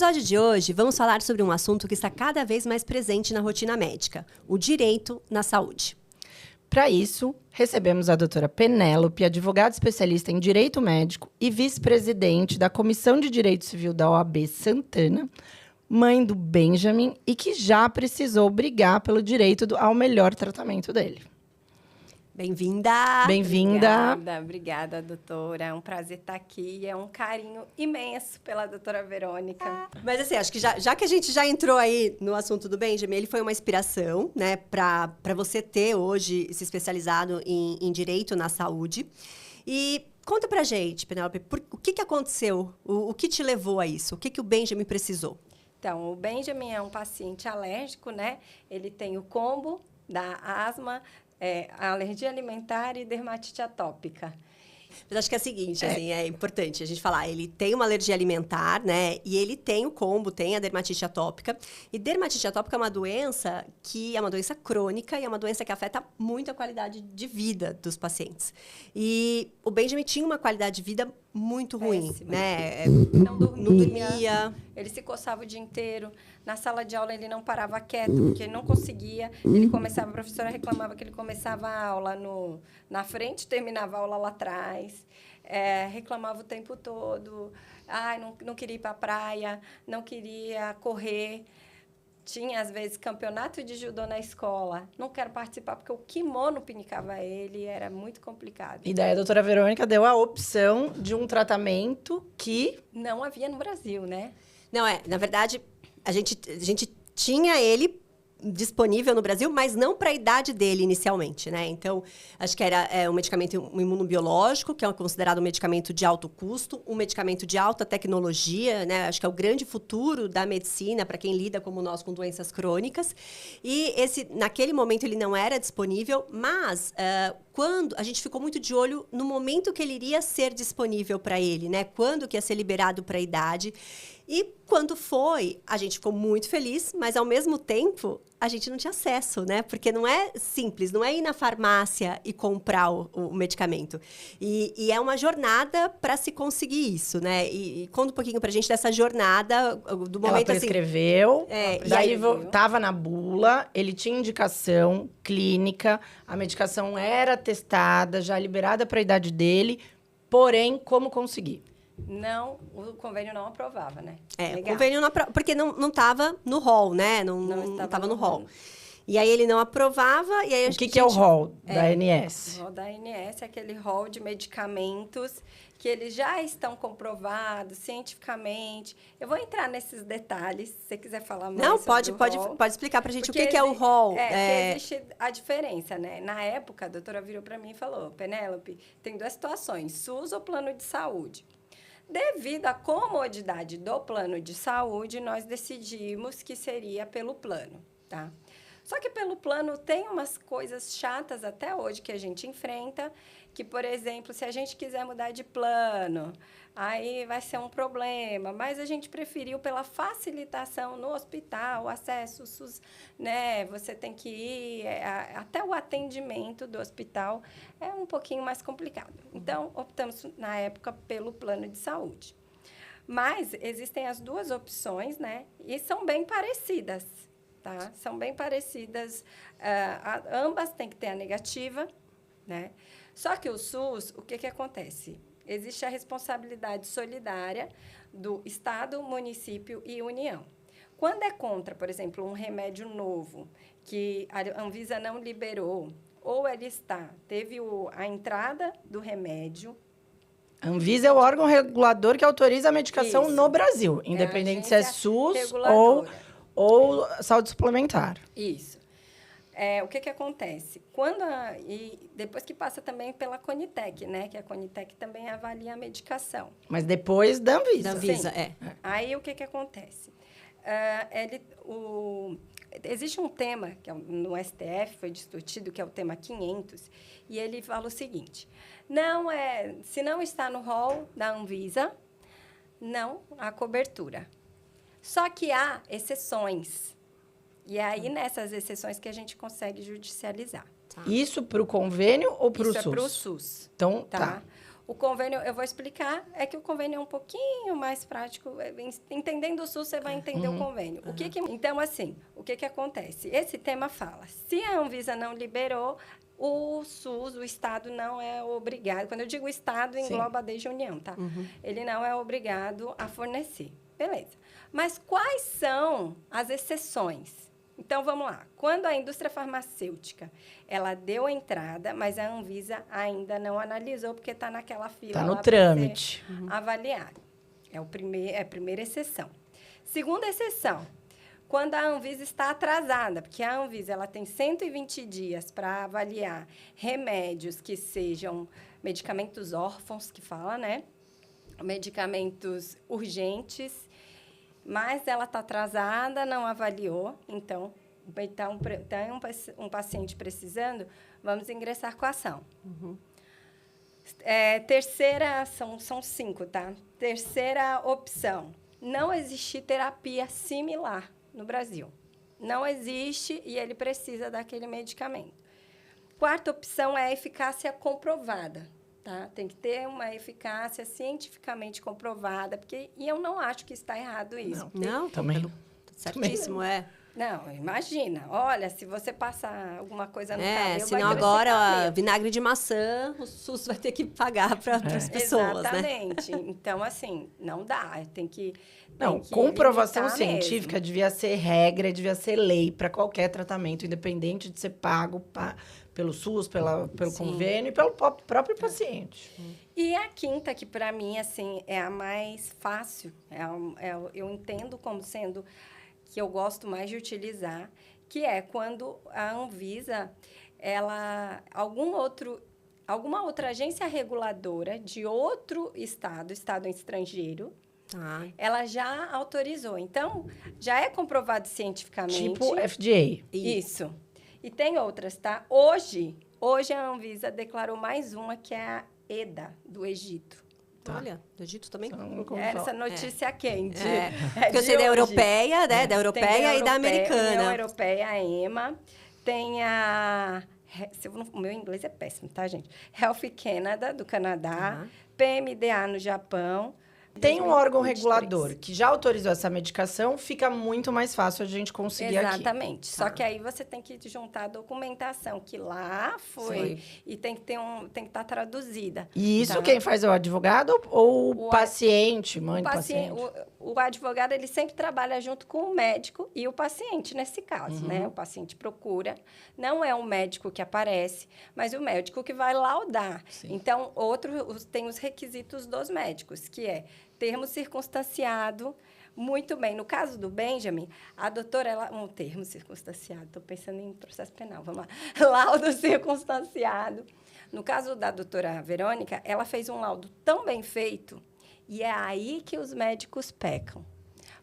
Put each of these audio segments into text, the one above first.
episódio de hoje, vamos falar sobre um assunto que está cada vez mais presente na rotina médica: o direito na saúde. Para isso, recebemos a doutora Penélope, advogada especialista em direito médico e vice-presidente da Comissão de Direito Civil da OAB Santana, mãe do Benjamin e que já precisou brigar pelo direito ao melhor tratamento dele. Bem-vinda! Bem-vinda! Obrigada, doutora. É um prazer estar aqui. É um carinho imenso pela doutora Verônica. Mas assim, acho que já que a gente já entrou aí no assunto do Benjamin, ele foi uma inspiração, né, para você ter hoje se especializado em direito na saúde. E conta pra gente, Penélope, o que aconteceu? O que te levou a isso? O que o Benjamin precisou? Então, o Benjamin é um paciente alérgico, né? Ele tem o combo da asma, alergia alimentar e dermatite atópica. Mas acho que é o seguinte, assim, é importante a gente falar, ele tem uma alergia alimentar, né, e ele tem o combo, tem a dermatite atópica, e dermatite atópica é uma doença que é uma doença crônica e é uma doença que afeta muito a qualidade de vida dos pacientes. E o Benjamin tinha uma qualidade de vida muito ruim, Péssima. né, Não não dormia. Ele se coçava o dia inteiro. Na sala de aula, ele não parava quieto, porque ele não conseguia. Ele começava, a professora reclamava que ele começava a aula na frente, terminava a aula lá atrás. Reclamava o tempo todo. Não queria ir para a praia, não queria correr. Tinha, às vezes, campeonato de judô na escola. Não quero participar, porque o kimono pinicava ele, era muito complicado. E daí a doutora Verônica deu a opção de um tratamento que... Não havia no Brasil, né? Não, na verdade, a gente tinha ele disponível no Brasil, mas não para a idade dele inicialmente, né? Então, acho que era um medicamento imunobiológico, que é considerado um medicamento de alto custo, um medicamento de alta tecnologia, né? Acho que é o grande futuro da medicina para quem lida como nós com doenças crônicas. E naquele momento ele não era disponível, mas quando a gente ficou muito de olho no momento que ele iria ser disponível para ele, né? Quando que ia ser liberado para a idade. E quando foi, a gente ficou muito feliz, mas ao mesmo tempo a gente não tinha acesso, né? Porque não é simples, não é ir na farmácia e comprar o medicamento. E é uma jornada para se conseguir isso, né? E conta um pouquinho pra gente dessa jornada, do momento Ela prescreveu, assim... daí estava na bula, ele tinha indicação clínica, a medicação era testada, já liberada para a idade dele, porém, como conseguir? Não, o convênio não aprovava, né? O convênio não aprovava, porque não estava no rol, né? Não estava no rol. E aí ele não aprovava, e aí O que é o rol da ANS? O rol da ANS é aquele rol de medicamentos que eles já estão comprovados cientificamente. Eu vou entrar nesses detalhes, se você quiser falar mais sobre o rol. Pode explicar pra gente o que é o rol. Porque existe a diferença, né? Na época, a doutora virou para mim e falou: Penélope, tem duas situações, SUS ou plano de saúde. Devido à comodidade do plano de saúde, nós decidimos que seria pelo plano, tá? Só que pelo plano tem umas coisas chatas até hoje que a gente enfrenta, que, por exemplo, se a gente quiser mudar de plano, aí vai ser um problema. Mas a gente preferiu pela facilitação no hospital, o acesso, SUS, né? Você tem que ir, até o atendimento do hospital é um pouquinho mais complicado. Então, optamos, na época, pelo plano de saúde. Mas existem as duas opções, né? E são bem parecidas. Tá? São bem parecidas, ambas têm que ter a negativa, né? Só que o SUS, o que acontece? Existe a responsabilidade solidária do Estado, município e União. Quando é contra, por exemplo, um remédio novo que a Anvisa não liberou, ou teve a entrada do remédio. A Anvisa é o órgão regulador que autoriza a medicação no Brasil, independente se é SUS ou saúde suplementar. Isso. O que acontece? E depois que passa também pela Conitec, né? Que a Conitec também avalia a medicação. Mas depois da Anvisa. Da Anvisa, Aí, o que acontece? Existe um tema, que no STF foi discutido, que é o tema 500, e ele fala o seguinte: se não está no rol da Anvisa, não há cobertura. Só que há exceções. E é aí, nessas exceções, que a gente consegue judicializar. Isso para o convênio ou para o SUS? Isso é para o SUS. Então, tá. O convênio, eu vou explicar, é que o convênio é um pouquinho mais prático. Entendendo o SUS, você vai entender o convênio. Então, assim, o que acontece? Esse tema fala, se a Anvisa não liberou, o SUS, o Estado, não é obrigado. Quando eu digo Estado, engloba desde a União, tá? Ele não é obrigado a fornecer. Beleza. Mas quais são as exceções? Então, vamos lá. Quando a indústria farmacêutica, ela deu a entrada, mas a Anvisa ainda não analisou, porque está naquela fila. Está no trâmite. Avaliado. É a primeira exceção. Segunda exceção, quando a Anvisa está atrasada, porque a Anvisa ela tem 120 dias para avaliar remédios que sejam medicamentos órfãos, que fala, né? Medicamentos urgentes, mas ela está atrasada, não avaliou, então tem um paciente precisando, vamos ingressar com a ação. Terceira, são 5, tá? Terceira opção, não existe terapia similar no Brasil. Não existe e ele precisa daquele medicamento. Quarta opção é a eficácia comprovada. Tá? Tem que ter uma eficácia cientificamente comprovada, e eu não acho que está errado isso. Não, também. Certíssimo, Não, imagina. Olha, se você passar alguma coisa no cabelo... senão agora, vinagre de maçã, o SUS vai ter que pagar para as pessoas, Exatamente. Né? Então, assim, não dá. Tem que comprovação científica devia ser regra, devia ser lei para qualquer tratamento, independente de ser pago pelo SUS, pelo convênio e pelo próprio paciente. E a quinta, que para mim, assim, é a mais fácil, eu entendo como sendo que eu gosto mais de utilizar, que é quando a Anvisa, alguma outra agência reguladora de outro estado estrangeiro, ela já autorizou. Então, já é comprovado cientificamente. Tipo FDA. Isso. E tem outras, tá? Hoje a Anvisa declarou mais uma, que é a EDA, do Egito. Tá. Olha, do Egito também? Essa notícia quente. Porque eu sei da europeia, né? Da europeia e da americana. União Europeia, a EMA. Tem o meu inglês é péssimo, tá, gente? Health Canada, do Canadá. PMDA, no Japão. Tem um órgão regulador que já autorizou essa medicação, fica muito mais fácil a gente conseguir aqui. Exatamente. Só que aí você tem que juntar a documentação que lá foi. E tem que estar traduzida. E isso quem faz é o advogado ou o paciente, mãe do paciente? O advogado, ele sempre trabalha junto com o médico e o paciente, nesse caso, né? O paciente procura. Não é o médico que aparece, mas o médico que vai laudar. Sim. Então, tem os requisitos dos médicos, que é termo circunstanciado. Muito bem. No caso do Benjamin, a doutora, um termo circunstanciado, estou pensando em processo penal, vamos lá. Laudo circunstanciado. No caso da doutora Verônica, ela fez um laudo tão bem feito, e é aí que os médicos pecam.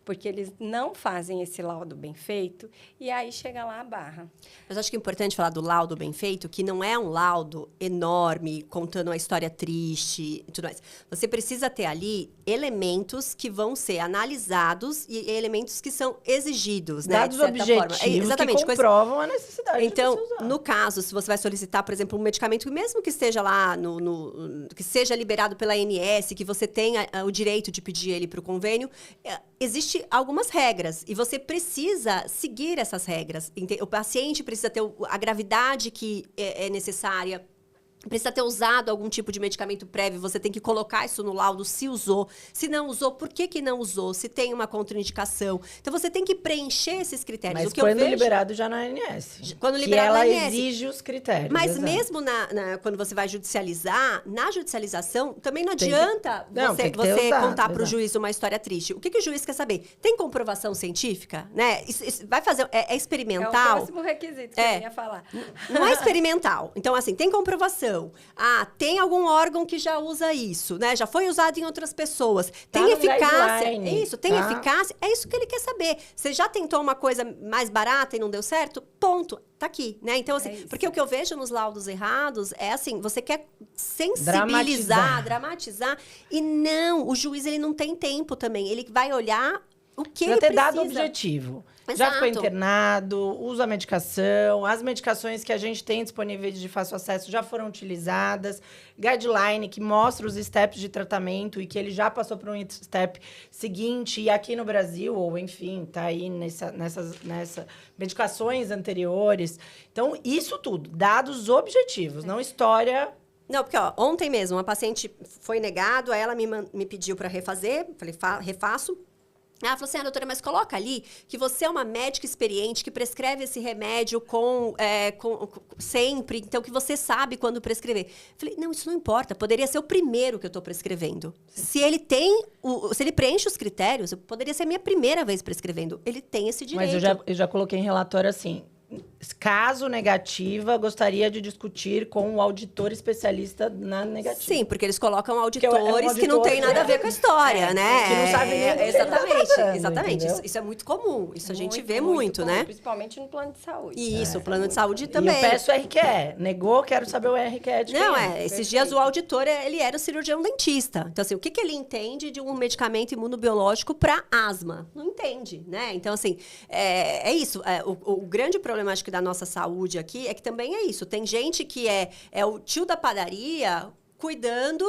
Porque eles não fazem esse laudo bem feito, e aí chega lá a barra. Mas acho que é importante falar do laudo bem feito, que não é um laudo enorme, contando uma história triste e tudo mais. Você precisa ter ali elementos que vão ser analisados e elementos que são exigidos, né? Dados objetivos que comprovam a necessidade de você usar. No caso, se você vai solicitar, por exemplo, um medicamento, mesmo que esteja lá, que seja liberado pela ANS, que você tenha o direito de pedir ele para o convênio, existem algumas regras e você precisa seguir essas regras. O paciente precisa ter a gravidade que é necessária, precisa ter usado algum tipo de medicamento prévio, você tem que colocar isso no laudo, se usou. Se não usou, por que não usou? Se tem uma contraindicação. Então, você tem que preencher esses critérios. Mas quando liberado já na ANS. Quando liberado na ANS. ela exige os critérios. Mas mesmo quando você vai judicializar, na judicialização, também não adianta você contar para o juiz uma história triste. O que o juiz quer saber? Tem comprovação científica? Né? Isso vai fazer... É experimental? É o próximo requisito que eu ia falar. Não é experimental. Então, assim, tem comprovação. Tem algum órgão que já usa isso, né? Já foi usado em outras pessoas. Tem eficácia. Tem eficácia. É isso que ele quer saber. Você já tentou uma coisa mais barata e não deu certo? Ponto. Tá aqui, né? Então, assim, porque o que eu vejo nos laudos errados é assim, você quer sensibilizar, dramatizar, e não, o juiz, ele não tem tempo também. Ele vai olhar o que já ele ter precisa. dado objetivo. Já Exato. ficou internado, usa a medicação, as medicações que a gente tem disponíveis de fácil acesso já foram utilizadas, guideline que mostra os steps de tratamento e que ele já passou por um step seguinte, e aqui no Brasil, ou enfim, tá aí nessas medicações anteriores. Então, isso tudo, dados objetivos, não história. Não, porque ó, ontem mesmo, uma paciente foi negado, aí ela me pediu para refazer, falei, refaço. Ela falou assim, doutora, mas coloca ali que você é uma médica experiente que prescreve esse remédio sempre, então que você sabe quando prescrever. Falei, não, isso não importa, poderia ser o primeiro que eu estou prescrevendo. Se ele preenche os critérios, poderia ser a minha primeira vez prescrevendo. Ele tem esse direito. Mas eu já coloquei em relatório assim, caso negativa, gostaria de discutir com o auditor especialista na negativa. Sim, porque eles colocam auditores um que não tem nada a ver com a história, né? Que não sabe nem o que Exatamente. entendeu? Isso é muito comum. Isso a gente vê muito muito, comum, né? Principalmente no plano de saúde. E isso, o plano de saúde E também. eu peço RQE. Negou, quero saber o RQE de Não, quem é. esses dias o auditor, ele era o cirurgião dentista. Então, assim, o que ele entende de um medicamento imunobiológico para asma? Não entende, né? Então, assim, é isso. O grande problema, acho que, da nossa saúde aqui é que também é isso. Tem gente que é o tio da padaria cuidando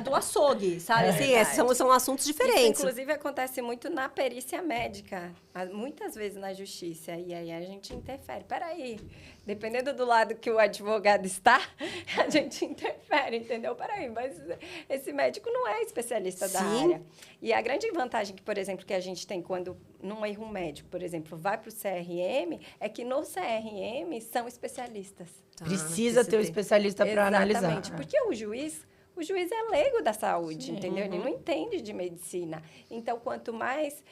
do açougue, sabe? Assim, são assuntos diferentes. Isso, inclusive, acontece muito na perícia médica. Muitas vezes na justiça. E aí a gente interfere. Peraí, dependendo do lado que o advogado está, a gente interfere, entendeu? Peraí, mas esse médico não é especialista da área. E a grande vantagem que, por exemplo, que a gente tem quando, num erro médico, por exemplo, vai para o CRM, é que no CRM são especialistas. Precisa ter um especialista para analisar. Exatamente, porque o juiz é leigo da saúde, Sim. entendeu? Ele não entende de medicina. Então, quanto mais...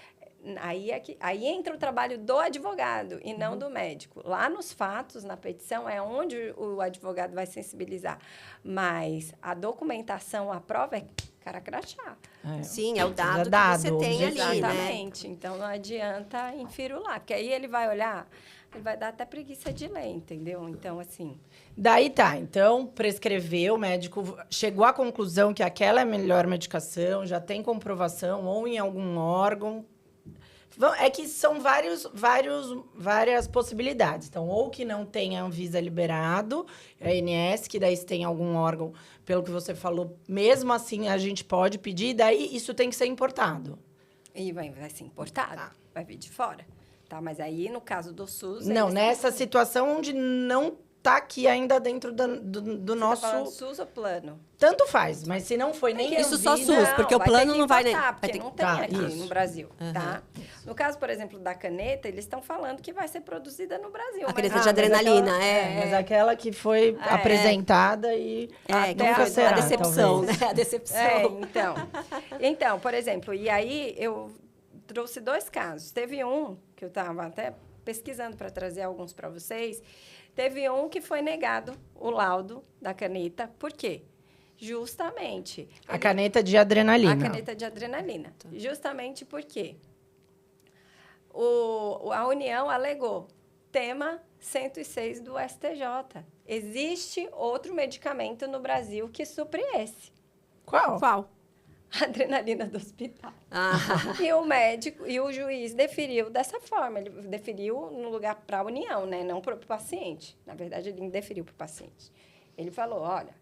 Aí entra o trabalho do advogado e não do médico. Lá nos fatos, na petição, é onde o advogado vai sensibilizar. Mas a documentação, a prova é cara crachá. Sim, é o dado que você tem ali, né? Exatamente. Então, não adianta enfirular, porque aí ele vai olhar... Ele vai dar até preguiça de ler, entendeu? Então, assim... Daí tá, então prescreveu, o médico chegou à conclusão que aquela é a melhor medicação, já tem comprovação, ou em algum órgão. É que são várias possibilidades. Então, ou que não tenha a Anvisa liberado, a ANS, que daí se tem algum órgão, pelo que você falou, mesmo assim a gente pode pedir, daí isso tem que ser importado. E vai ser importado, vai vir de fora. Tá, mas aí, no caso do SUS... Não, nessa situação onde não tá aqui ainda dentro do nosso... Tá falando SUS ou plano? Tanto faz, mas se não foi nem Isso só Anvisa... SUS, porque o plano não vai... Porque não tem aqui no Brasil, Uhum. tá? No caso, por exemplo, da caneta, eles estão falando que vai ser produzida no Brasil. A caneta de adrenalina, Mas aquela que foi apresentada e nunca será, a decepção, talvez. né? A decepção. Então, por exemplo, e aí eu trouxe 2 casos. Teve um, que eu estava até pesquisando para trazer alguns para vocês, teve um que foi negado o laudo da caneta. Por quê? Justamente... A caneta de adrenalina. A caneta de adrenalina. Justamente porque a União alegou tema 106 do STJ. Existe outro medicamento no Brasil que supre esse. Qual? A adrenalina do hospital. E o médico e o juiz deferiu dessa forma. Ele deferiu no lugar para a União, né? Não para o paciente. Na verdade, ele deferiu para o paciente. Ele falou, olha,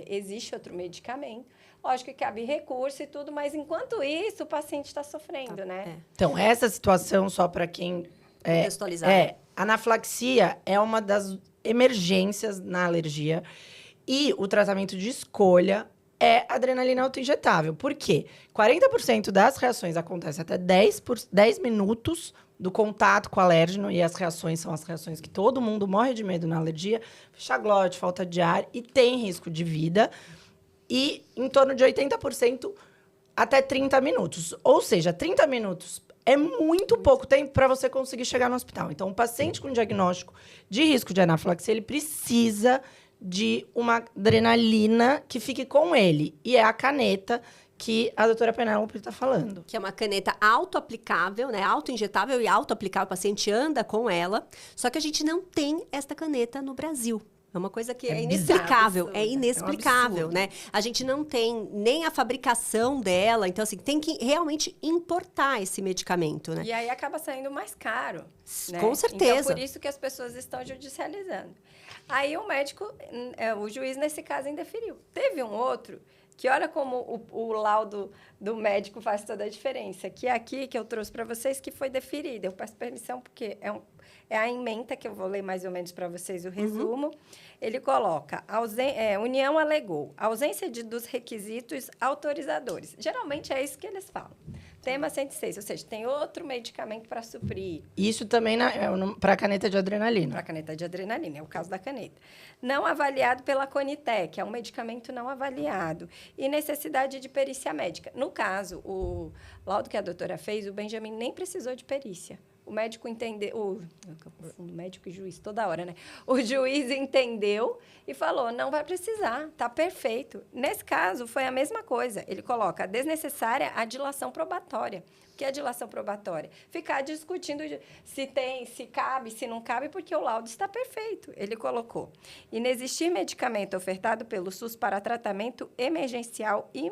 existe outro medicamento. Lógico que cabe recurso e tudo, mas enquanto isso, o paciente está sofrendo, né? Então, essa situação, só para quem... Contextualizar. Anafilaxia é uma das emergências na alergia. E o tratamento de escolha é adrenalina autoinjetável. Por quê? 40% das reações acontecem até 10 minutos do contato com o alérgeno, e as reações são as reações que todo mundo morre de medo na alergia, fechaglote, falta de ar, e tem risco de vida, e em torno de 80% até 30 minutos. Ou seja, 30 minutos é muito pouco tempo para você conseguir chegar no hospital. Então, o paciente com diagnóstico de risco de anafilaxia, ele precisa de uma adrenalina que fique com ele. E é a caneta que a doutora Penélope está falando. Que é uma caneta auto-aplicável, né? Auto-injetável e auto-aplicável. O paciente anda com ela. Só que a gente não tem esta caneta no Brasil. É uma coisa que é bizarro, inexplicável, absurdo. é inexplicável, absurdo. né? A gente não tem nem a fabricação dela, então assim, tem que realmente importar esse medicamento, né? E aí acaba saindo mais caro. Né? Com certeza. Então, por isso que as pessoas estão judicializando. Aí o médico, o juiz, nesse caso, indeferiu. Teve um outro que olha como o laudo do médico faz toda a diferença. Que é aqui que eu trouxe para vocês, que foi deferido. Eu peço permissão porque é a ementa, que eu vou ler mais ou menos para vocês o resumo. Ele coloca, União alegou, ausência dos requisitos autorizadores. Geralmente é isso que eles falam. Tema 106, ou seja, tem outro medicamento para suprir. Isso também para caneta de adrenalina. Para caneta de adrenalina, é o caso da caneta. Não avaliado pela Conitec, é um medicamento não avaliado. E necessidade de perícia médica. No caso, o laudo que a doutora fez, o Benjamin nem precisou de perícia. O médico entendeu... Eu confundo médico e juiz toda hora, né? O juiz entendeu e falou, não vai precisar, tá perfeito. Nesse caso, foi a mesma coisa. Ele coloca desnecessária a dilação probatória. O que é dilação probatória? Ficar discutindo se cabe, se não cabe, porque o laudo está perfeito. Ele colocou. Inexistir medicamento ofertado pelo SUS para tratamento emergencial e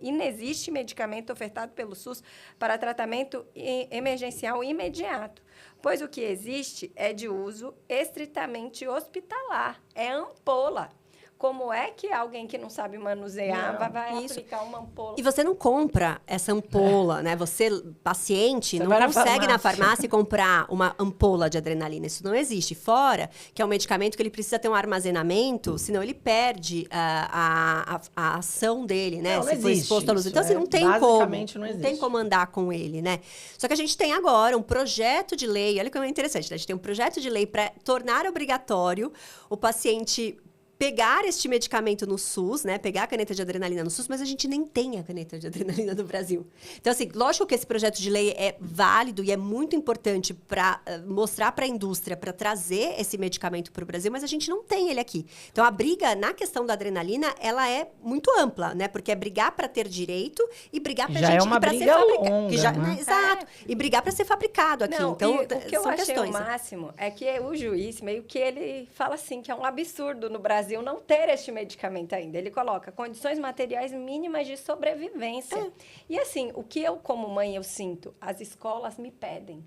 inexiste medicamento ofertado pelo SUS para tratamento emergencial imediato, pois o que existe é de uso estritamente hospitalar, é ampola. Como é que alguém que não sabe manusear vai aplicar uma ampola? E você não compra essa ampola, né? Você, paciente, Você não vai na consegue na farmácia. farmácia comprar uma ampola de adrenalina. Isso não existe. Fora que é um medicamento que ele precisa ter um armazenamento, senão ele perde a ação dele, né? Não Se for existe exposto à luz. isso, Então, assim, não tem como. basicamente não Não existe. tem como andar com ele, né? Só que a gente tem agora um projeto de lei. Olha como é interessante, né? A gente tem um projeto de lei para tornar obrigatório o paciente pegar este medicamento no SUS, né? Pegar a caneta de adrenalina no SUS, mas a gente nem tem a caneta de adrenalina no Brasil. Então, assim, lógico que esse projeto de lei é válido e é muito importante para mostrar para a indústria, para trazer esse medicamento para o Brasil, mas a gente não tem ele aqui. Então, a briga na questão da adrenalina, ela é muito ampla, né? Porque é brigar para ter direito e brigar para Já gente é uma para briga ser fabricado. longa, né? Exato. E brigar para ser fabricado aqui. Não, então, o que eu são achei questões. o máximo é que o juiz, meio que ele fala assim, que é um absurdo no Brasil não ter este medicamento ainda. Ele coloca condições materiais mínimas de sobrevivência. E assim, o que eu, como mãe, eu sinto? As escolas me pedem.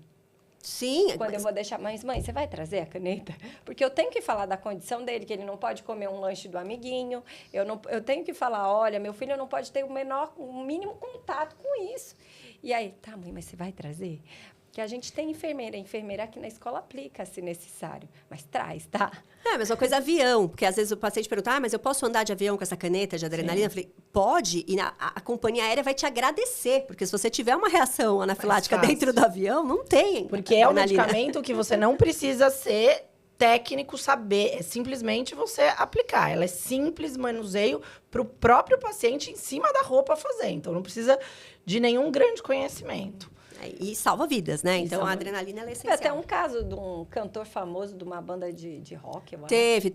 Sim. Quando eu vou deixar, mãe, você vai trazer a caneta? Porque eu tenho que falar da condição dele, que ele não pode comer um lanche do amiguinho. Eu tenho que falar, olha, meu filho não pode ter o mínimo contato com isso. E aí, tá, mãe, mas você vai trazer? Que a gente tem enfermeira aqui na escola aplica, se necessário. Mas traz, tá? É a mesma coisa avião, porque às vezes o paciente pergunta, mas eu posso andar de avião com essa caneta de adrenalina? Eu falei, pode, e a companhia aérea vai te agradecer, porque se você tiver uma reação anafilática fácil. dentro do avião, não tem. Porque é um adrenalina. medicamento que você não precisa ser técnico, saber. É simplesmente você aplicar. Ela é simples manuseio para o próprio paciente em cima da roupa fazer. Então, não precisa de nenhum grande conhecimento. E salva vidas, né? E Então, salva a adrenalina ela é Teve até essencial. um caso de um cantor famoso de uma banda de rock, eu acho. Teve.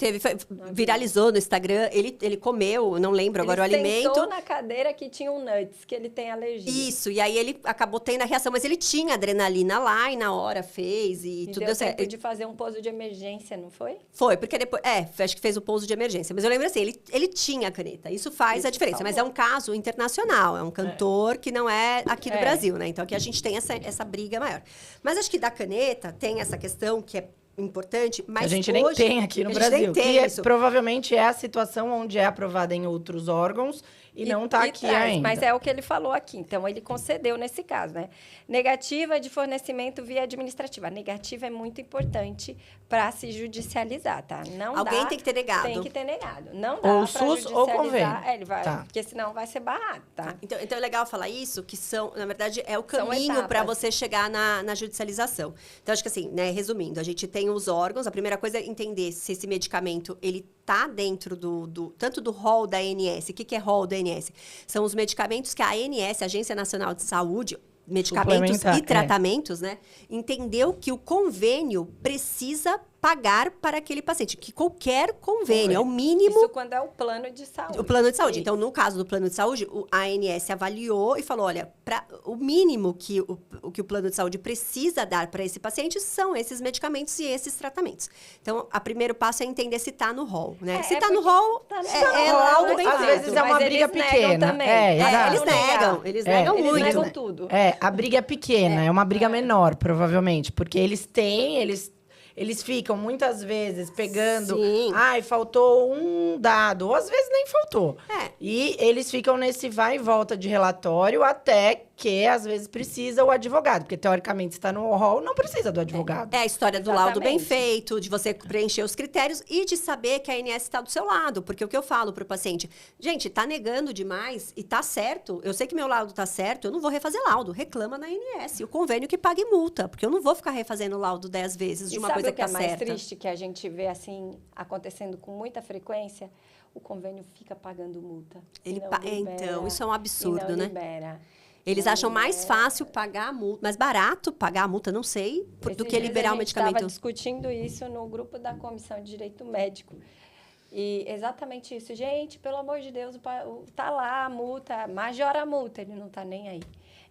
Viralizou no Instagram. Ele comeu, não lembro agora o Ele alimento. sentou na cadeira que tinha um nuts, que ele tem alergia. Isso, e aí ele acabou tendo a reação, mas ele tinha adrenalina lá e na hora fez e tudo deu deu certo. tempo de fazer um pouso de emergência, não foi? Foi, porque depois. Acho que fez o pouso de emergência. Mas eu lembro assim, ele tinha a caneta. Isso faz a diferença. Mas é um caso internacional. É um cantor que não é aqui do Brasil, né? Então aqui a gente tem essa briga maior. Mas acho que da caneta tem essa questão que é importante, mas a gente hoje, nem tem aqui no a gente nem Brasil. tem Que isso. provavelmente é a situação onde é aprovada em outros órgãos e não está aqui traz, ainda. Mas é o que ele falou aqui. Então, ele concedeu nesse caso, né? Negativa de fornecimento via administrativa. A negativa é muito importante para se judicializar, tá? Não Alguém dá, tem que ter negado. Tem que ter negado. Não dá Ou pra SUS ou judicializar. convênio. Ele vai, Tá. porque senão vai ser barrado, tá? Então é legal falar isso, que são, na verdade, é o São caminho etapas. para você chegar na judicialização. Então, acho que assim, né, resumindo, a gente tem os órgãos, a primeira coisa é entender se esse medicamento, ele tá dentro tanto do rol da ANS. O que é rol da ANS? São os medicamentos que a ANS, a Agência Nacional de Saúde, medicamentos Suplementar, e tratamentos, né, entendeu que o convênio precisa pagar para aquele paciente, que qualquer convênio, é o mínimo... Isso quando é o plano de saúde. O plano de saúde. Isso. Então, no caso do plano de saúde, a ANS avaliou e falou, olha, o mínimo que o plano de saúde precisa dar para esse paciente são esses medicamentos e esses tratamentos. Então, o primeiro passo é entender se está no rol, né? Se está no rol, é laudo bem Às feito. vezes é uma Mas briga eles negam pequena. também. Eles negam Eles muito. negam tudo. A briga é pequena, é uma briga menor, provavelmente. Porque eles ficam muitas vezes pegando... Sim. Ai, faltou um dado. Ou às vezes nem faltou. E eles ficam nesse vai e volta de relatório até que, às vezes, precisa o advogado. Porque, teoricamente, se está no rol, não precisa do advogado. É a história do laudo bem Exatamente. feito, de você preencher os critérios e de saber que a ANS está do seu lado. Porque o que eu falo para o paciente, gente, tá negando demais e tá certo, eu sei que meu laudo tá certo, eu não vou refazer laudo, reclama na ANS. O convênio que pague multa, porque eu não vou ficar refazendo laudo 10 vezes de uma coisa que tá Sabe o que é mais certa. triste, que a gente vê, assim, acontecendo com muita frequência? O convênio fica pagando multa. E não libera, Então, isso é um absurdo, e não né? libera. Eles Não acham mais libera. fácil pagar a multa, mais barato pagar a multa, não sei, do Esses que dias liberar o A gente estava medicamento. discutindo isso no grupo da Comissão de Direito Médico. E exatamente isso. Gente, pelo amor de Deus, tá lá a multa, majora a multa. Ele não tá nem aí.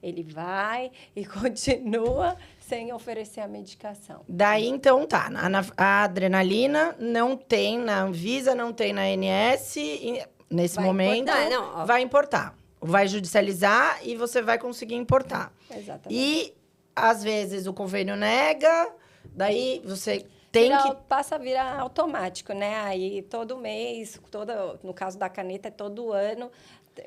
Ele vai e continua sem oferecer a medicação. Daí, então, tá. A adrenalina não tem na Anvisa, não tem na ANS. E nesse Vai momento, importar. Não, ó. vai importar. Vai judicializar e você vai conseguir importar. Exatamente. E, às vezes, o convênio nega. Daí, você tem que... Passa a virar automático, né? Aí, todo mês, no caso da caneta, é todo ano,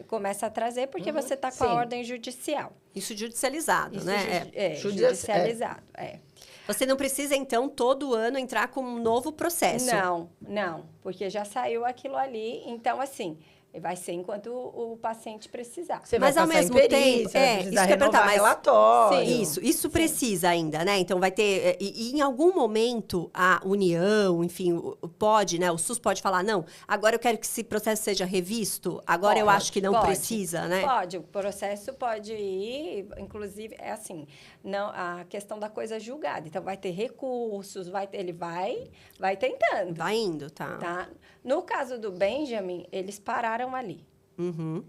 começa a trazer, porque você está com a Sim. ordem judicial. Isso judicializado, Isso né? judicializado, Você não precisa, então, todo ano entrar com um novo processo. Não, porque já saiu aquilo ali. Então, assim, vai ser enquanto o paciente precisar. Você Mas vai ao passar mesmo em tempo, perícia, vai precisar isso que eu ia perguntar, renovar mas- relatório. Isso precisa ainda, né? Então vai ter. E em algum momento a União, enfim, pode, né? O SUS pode falar, não, agora eu quero que esse processo seja revisto, agora eu acho que não Pode. precisa, né? Pode, o processo pode ir, inclusive, é assim, não, a questão da coisa julgada. Então, vai ter recursos, ele vai tentando, Vai indo, tá? tá? No caso do Benjamin, eles pararam ali, Uhum.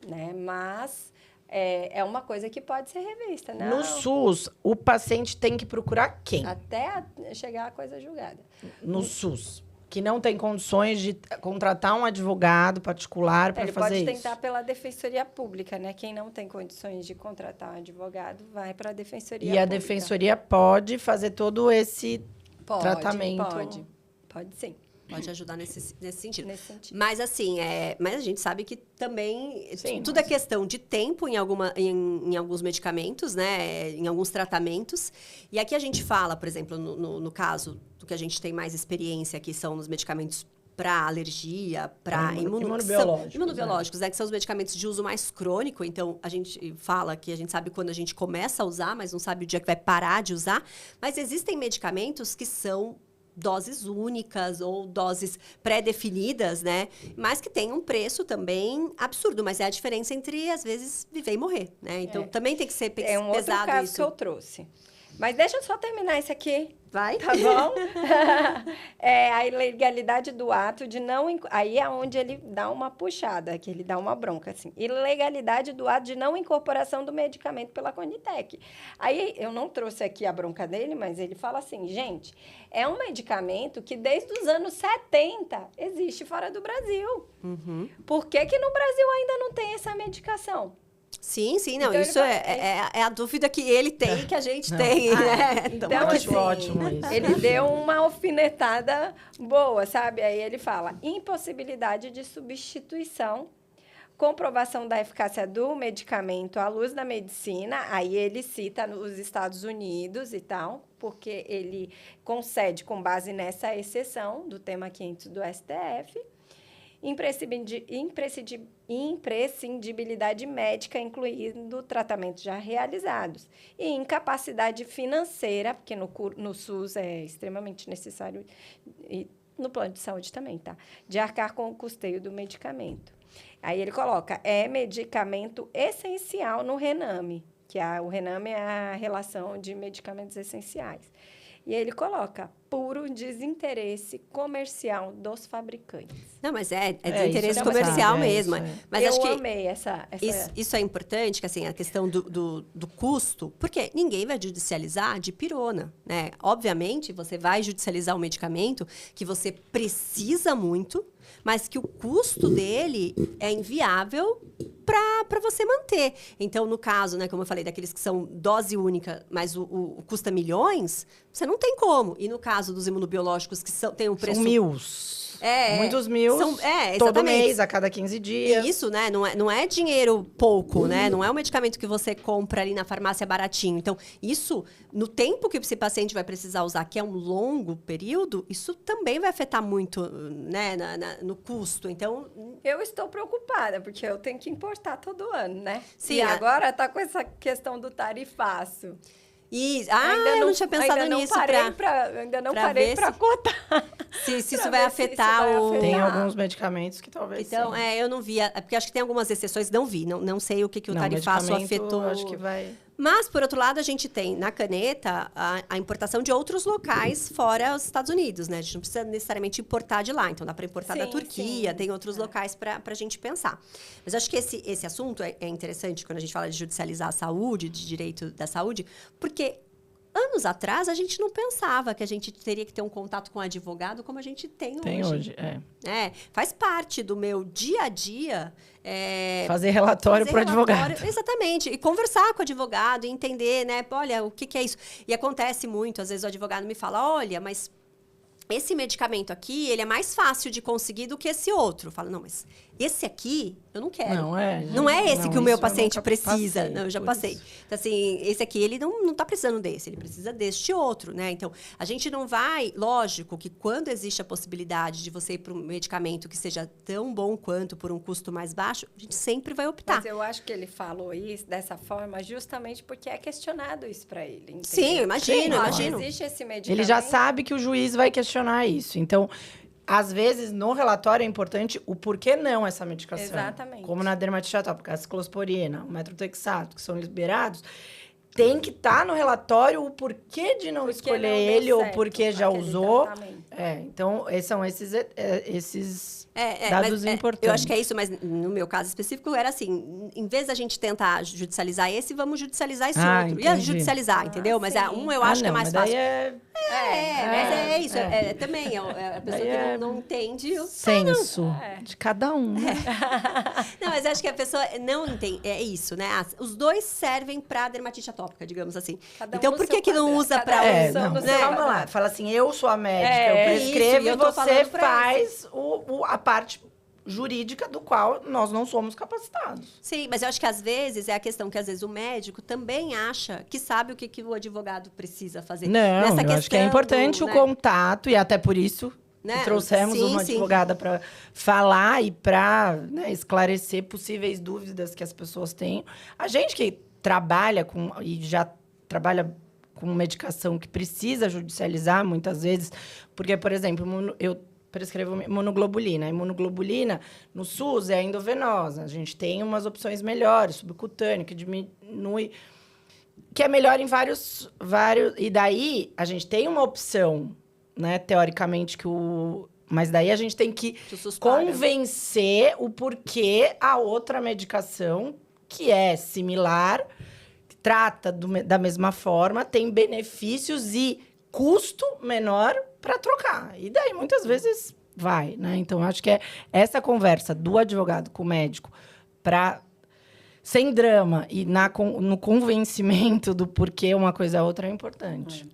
né? Mas é uma coisa que pode ser revista, né? No SUS, o paciente tem que procurar quem? Até chegar a coisa julgada. No SUS. Que não tem condições de contratar um advogado particular para Ele fazer pode isso. tentar pela Defensoria Pública, né? Quem não tem condições de contratar um advogado, vai para a Defensoria E Pública. a defensoria pode fazer todo esse Pode, tratamento. Pode sim, Pode ajudar nesse sentido. nesse sentido. Mas assim, mas a gente sabe que também Sim, tudo é questão de tempo em alguns medicamentos, né? Em alguns tratamentos. E aqui a gente fala, por exemplo, no caso do que a gente tem mais experiência aqui são os medicamentos para alergia, para imunobiológicos, né? Que são os medicamentos de uso mais crônico. Então, a gente fala que a gente sabe quando a gente começa a usar, mas não sabe o dia que vai parar de usar. Mas existem medicamentos que são doses únicas ou doses pré-definidas, né? Mas que tem um preço também absurdo. Mas é a diferença entre, às vezes, viver e morrer, né? Então, também tem que ser É um outro pesado caso isso. que eu trouxe. Mas deixa eu só terminar isso aqui, Vai? tá bom? É a ilegalidade do ato de não... Aí é onde ele dá uma puxada, que ele dá uma bronca, assim. Ilegalidade do ato de não incorporação do medicamento pela Conitec. Aí, eu não trouxe aqui a bronca dele, mas ele fala assim, gente, é um medicamento que desde os anos 70 existe fora do Brasil. Uhum. Por que que no Brasil ainda não tem essa medicação? Sim, não, Então, isso ele é a dúvida que ele tem, que a gente tem, Ah, né? Então, eu acho assim, ótimo isso. ele deu uma alfinetada boa, sabe? Aí ele fala, impossibilidade de substituição, comprovação da eficácia do medicamento à luz da medicina, aí ele cita os Estados Unidos e tal, porque ele concede com base nessa exceção do tema 500 do STF, imprescindibilidade médica, incluindo tratamentos já realizados, e incapacidade financeira, porque no SUS é extremamente necessário, e no plano de saúde também, tá? De arcar com o custeio do medicamento. Aí ele coloca, é medicamento essencial no RENAME, que o RENAME é a relação de medicamentos essenciais. E ele coloca puro desinteresse comercial dos fabricantes. Não, mas é isso desinteresse é comercial verdade, mesmo. isso é. Mas eu acho que amei essa... isso é importante, que assim, a questão do custo, porque ninguém vai judicializar de pirona, né? Obviamente, você vai judicializar um medicamento que você precisa muito, mas que o custo dele é inviável para você manter. Então, no caso, né, como eu falei, daqueles que são dose única, mas o custa milhões, você não tem como. E no caso dos imunobiológicos que tem um preço... São mil. Muitos mil. Todo mês, a cada 15 dias. E isso, né? Não é dinheiro pouco, né? Não é um medicamento que você compra ali na farmácia baratinho. Então, isso, no tempo que esse paciente vai precisar usar, que é um longo período, isso também vai afetar muito, né? No custo. Então... Eu estou preocupada, porque eu tenho que importar todo ano, né? Sim, e agora tá com essa questão do tarifaço. Eu não tinha pensado nisso. Ainda não parei para cotar. Se isso vai afetar o... Tem alguns medicamentos que talvez Então, sim. eu não vi. Porque acho que tem algumas exceções, não vi. Não sei o que o tarifaço afetou. Acho que vai... Mas, por outro lado, a gente tem na caneta a importação de outros locais fora os Estados Unidos, né? A gente não precisa necessariamente importar de lá. Então, dá para importar da Turquia, tem outros locais para a gente pensar. Mas acho que esse assunto é interessante quando a gente fala de judicializar a saúde, de direito da saúde, porque anos atrás a gente não pensava que a gente teria que ter um contato com um advogado como a gente tem hoje. Faz parte do meu dia a dia. Fazer relatório para o advogado. Exatamente. E conversar com o advogado e entender, né? Olha, o que é isso? E acontece muito, às vezes o advogado me fala, olha, mas esse medicamento aqui, ele é mais fácil de conseguir do que esse outro. Eu falo, não, mas esse aqui, eu não quero. Não é esse que o meu paciente precisa. Não, eu já passei. Então, assim, esse aqui, ele não tá precisando desse, ele precisa deste outro, né? Então, a gente não vai... Lógico que quando existe a possibilidade de você ir para um medicamento que seja tão bom quanto por um custo mais baixo, a gente sempre vai optar. Mas eu acho que ele falou isso dessa forma justamente porque é questionado isso para ele. Entendeu? Sim, eu imagino. Existe esse medicamento. Ele já sabe que o juiz vai questionar isso. Então... Às vezes, no relatório é importante o porquê não essa medicação. Exatamente. Como na dermatite atópica, a ciclosporina, o metrotexato, que são liberados, tem que estar no relatório o porquê de não escolher ele ou porquê já usou. Então, são esses dados importantes. Eu acho que é isso, mas no meu caso específico era assim, em vez da gente tentar judicializar esse, vamos judicializar esse outro. Entendi. Ia judicializar, entendeu? Mas eu acho que é mais fácil. Mas é isso. Também a pessoa que não entende. Senso de cada um. Não, mas acho que a pessoa não entende. É isso, né? Os dois servem para dermatite atópica, digamos assim. Então, por que não usa para Calma lá. Fala assim, eu sou a médica, eu prescrevo e você faz a parte jurídica do qual nós não somos capacitados. Sim, mas eu acho que às vezes é a questão que às vezes o médico também acha que sabe o que o advogado precisa fazer. Não, eu acho que é importante o contato, e até por isso que trouxemos uma advogada para falar e para esclarecer possíveis dúvidas que as pessoas têm. A gente que trabalha e já trabalha com medicação que precisa judicializar muitas vezes, porque, por exemplo, eu prescrevo imunoglobulina. A imunoglobulina, no SUS, é endovenosa. A gente tem umas opções melhores, subcutâneo, que diminui... Que é melhor em vários... E daí, a gente tem uma opção, né, teoricamente, mas daí a gente tem que convencer o porquê a outra medicação, que é similar, que trata da mesma forma, tem benefícios e custo menor para trocar. E daí, muitas vezes, vai, né? Então, acho que é essa conversa do advogado com o médico sem drama e no convencimento do porquê uma coisa é outra é importante.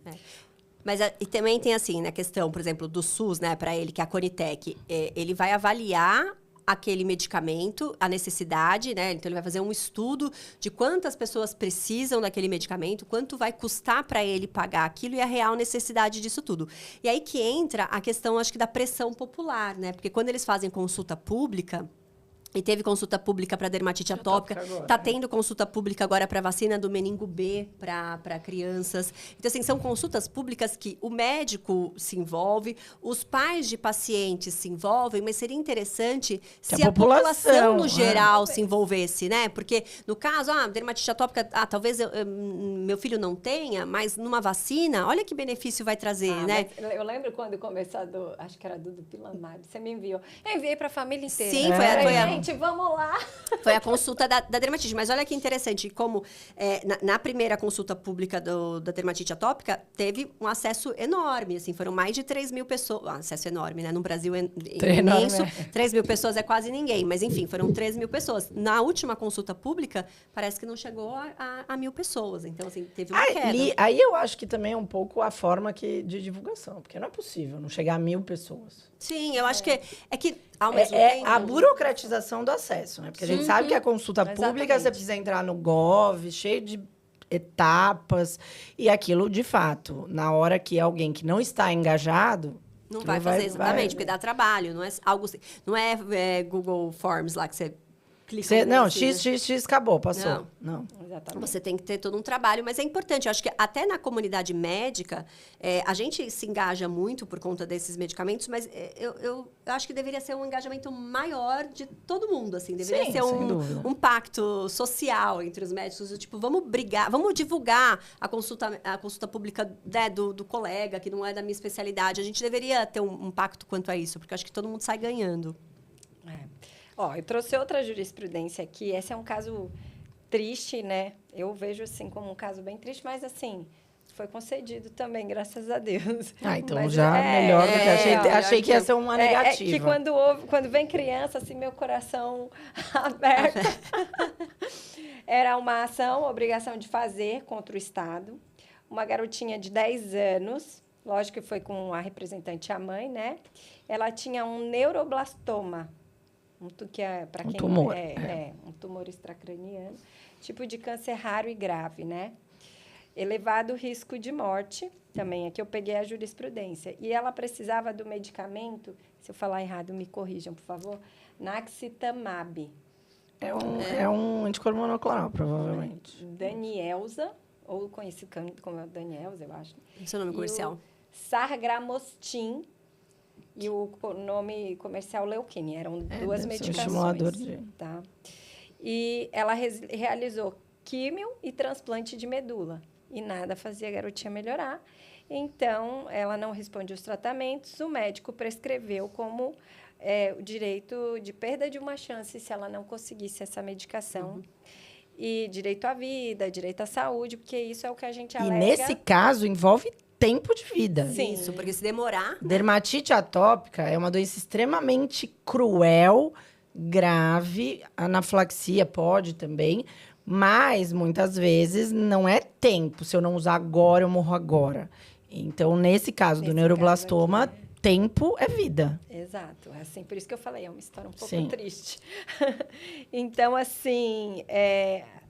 Mas e também tem, assim, na questão, por exemplo, do SUS, né, para ele, que é a Conitec, ele vai avaliar aquele medicamento, a necessidade, né? Então, ele vai fazer um estudo de quantas pessoas precisam daquele medicamento, quanto vai custar para ele pagar aquilo e a real necessidade disso tudo. E aí que entra a questão, acho que, da pressão popular, né? Porque quando eles fazem consulta pública, E teve consulta pública para dermatite atópica. Está tendo consulta pública agora para vacina do meningo B para crianças. Então, assim, são consultas públicas que o médico se envolve, os pais de pacientes se envolvem, mas seria interessante que se a população no geral se envolvesse, né? Porque, no caso, dermatite atópica, talvez meu filho não tenha, mas numa vacina, olha que benefício vai trazer, né? Eu lembro quando começou acho que era do Pilamab, você me enviou. Eu enviei para a família inteira. Sim, foi a gente, vamos lá. Foi a consulta da dermatite. Mas olha que interessante, como na primeira consulta pública da dermatite atópica, teve um acesso enorme, assim, foram mais de 3 mil pessoas. Acesso enorme, né? No Brasil é imenso. 3 mil pessoas é quase ninguém, mas enfim, foram 3 mil pessoas. Na última consulta pública, parece que não chegou a 1.000 pessoas. Então, assim, teve uma queda. Aí eu acho que também é um pouco a forma de divulgação, porque não é possível não chegar a 1.000 pessoas. Sim, eu acho que ao mesmo tempo... a burocratização do acesso, né? Porque a gente sabe que a consulta pública, você precisa entrar no Gov, cheio de etapas, e aquilo, de fato, na hora que alguém que não está engajado... Não vai fazer exatamente, porque dá trabalho, não é algo... Não é Google Forms lá que você... Não, x, acabou, passou. Não. Exatamente. Você tem que ter todo um trabalho, mas é importante. Eu acho que até na comunidade médica, a gente se engaja muito por conta desses medicamentos, mas eu acho que deveria ser um engajamento maior de todo mundo, assim. Deveria ser um pacto social entre os médicos. Tipo, vamos brigar, vamos divulgar a consulta pública, né, do colega, que não é da minha especialidade. A gente deveria ter um pacto quanto a isso, porque eu acho que todo mundo sai ganhando. Eu trouxe outra jurisprudência aqui. Esse é um caso triste, né? Eu vejo, assim, como um caso bem triste, mas, assim, foi concedido também, graças a Deus. Então mas, já melhor do que achei que ia ser uma negativa. Que quando vem criança, assim, meu coração aberto. Era uma ação, obrigação de fazer contra o Estado. Uma garotinha de 10 anos, lógico que foi com a representante, a mãe, né? Ela tinha um neuroblastoma. Que é, para quem tumor. Um tumor extracraniano, tipo de câncer raro e grave, né? Elevado risco de morte, também aqui eu peguei a jurisprudência. E ela precisava do medicamento, se eu falar errado, me corrijam, por favor, Naxitamab. É um anticorpo monoclonal, provavelmente. Danielza, ou conhecido como Danielza, eu acho. Esse é o nome comercial. Sargramostim. E o nome comercial Leuquine. Eram duas medicações. Estimulador de... Tá? E ela realizou químio e transplante de medula. E nada fazia a garotinha melhorar. Então, ela não responde aos tratamentos. O médico prescreveu como o direito de perda de uma chance se ela não conseguisse essa medicação. E direito à vida, direito à saúde, porque isso é o que a gente alega. E nesse caso, envolve tempo de vida. Sim, isso, porque se demorar... Dermatite atópica é uma doença extremamente cruel, grave. Anafilaxia pode também, mas muitas vezes não é tempo. Se eu não usar agora, eu morro agora. Então, nesse caso do neuroblastoma, tempo é vida. Exato. Assim, por isso que eu falei, é uma história um pouco triste. Então, assim...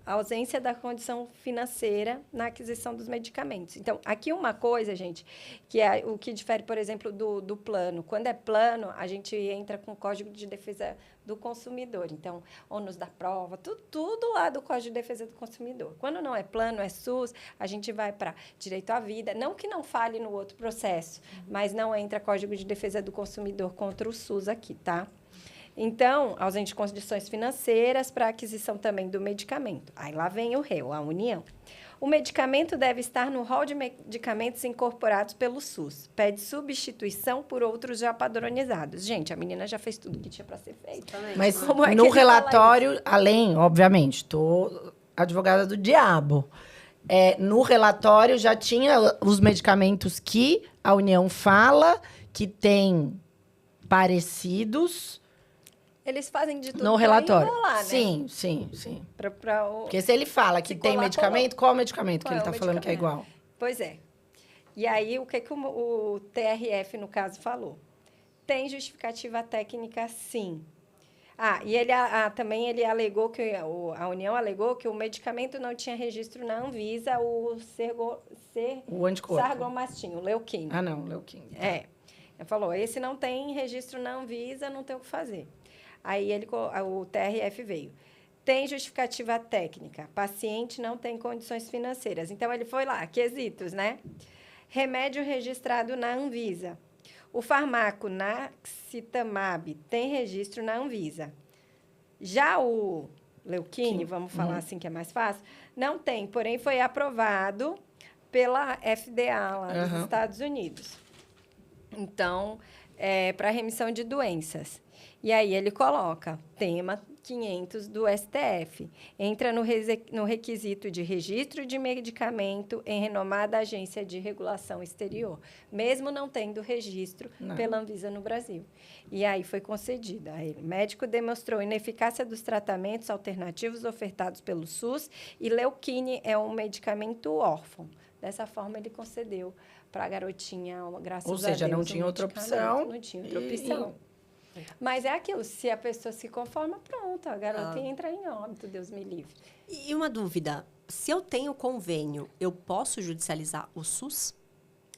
a ausência da condição financeira na aquisição dos medicamentos. Então, aqui uma coisa, gente, que é o que difere, por exemplo, do plano. Quando é plano, a gente entra com o Código de Defesa do Consumidor. Então, ônus da prova, tudo lá do Código de Defesa do Consumidor. Quando não é plano, é SUS, a gente vai para direito à vida. Não que não fale no outro processo, mas não entra Código de Defesa do Consumidor contra o SUS aqui, tá? Então, ausente de condições financeiras para aquisição também do medicamento. Aí lá vem o réu, a União. O medicamento deve estar no rol de medicamentos incorporados pelo SUS. Pede substituição por outros já padronizados. Gente, a menina já fez tudo que tinha para ser feito. Mas no relatório, além, obviamente, estou advogada do diabo. No relatório já tinha os medicamentos que a União fala que tem parecidos... Eles fazem de tudo no relatório. Enrolar, né? Sim. Porque se ele fala que tem medicamento, qual medicamento que ele está falando que é igual? Pois é. E aí, o que o TRF, no caso, falou? Tem justificativa técnica, sim. E ele também ele alegou que a União alegou que o medicamento não tinha registro na Anvisa, o anticorpo. Sargramostim, o Leuquine. Não, Leuquine. Ele falou, esse não tem registro na Anvisa, não tem o que fazer. Aí o TRF veio. Tem justificativa técnica. Paciente não tem condições financeiras. Então, ele foi lá, quesitos, né? Remédio registrado na Anvisa. O fármaco Naxitamab tem registro na Anvisa. Já o Leuquine, vamos falar assim que é mais fácil, não tem, porém foi aprovado pela FDA lá dos Estados Unidos. Então, para remissão de doenças. E aí ele coloca tema 500 do STF. Entra no requisito de registro de medicamento em renomada agência de regulação exterior, mesmo não tendo registro pela Anvisa no Brasil. E aí foi concedida a ele. O médico demonstrou ineficácia dos tratamentos alternativos ofertados pelo SUS e Leuquine é um medicamento órfão. Dessa forma, ele concedeu para a garotinha, graças a Deus. Ou seja, não tinha outra opção. Não tinha outra opção. Mas é aquilo, se a pessoa se conforma, pronto, a garota entra em óbito, Deus me livre. E uma dúvida, se eu tenho convênio, eu posso judicializar o SUS?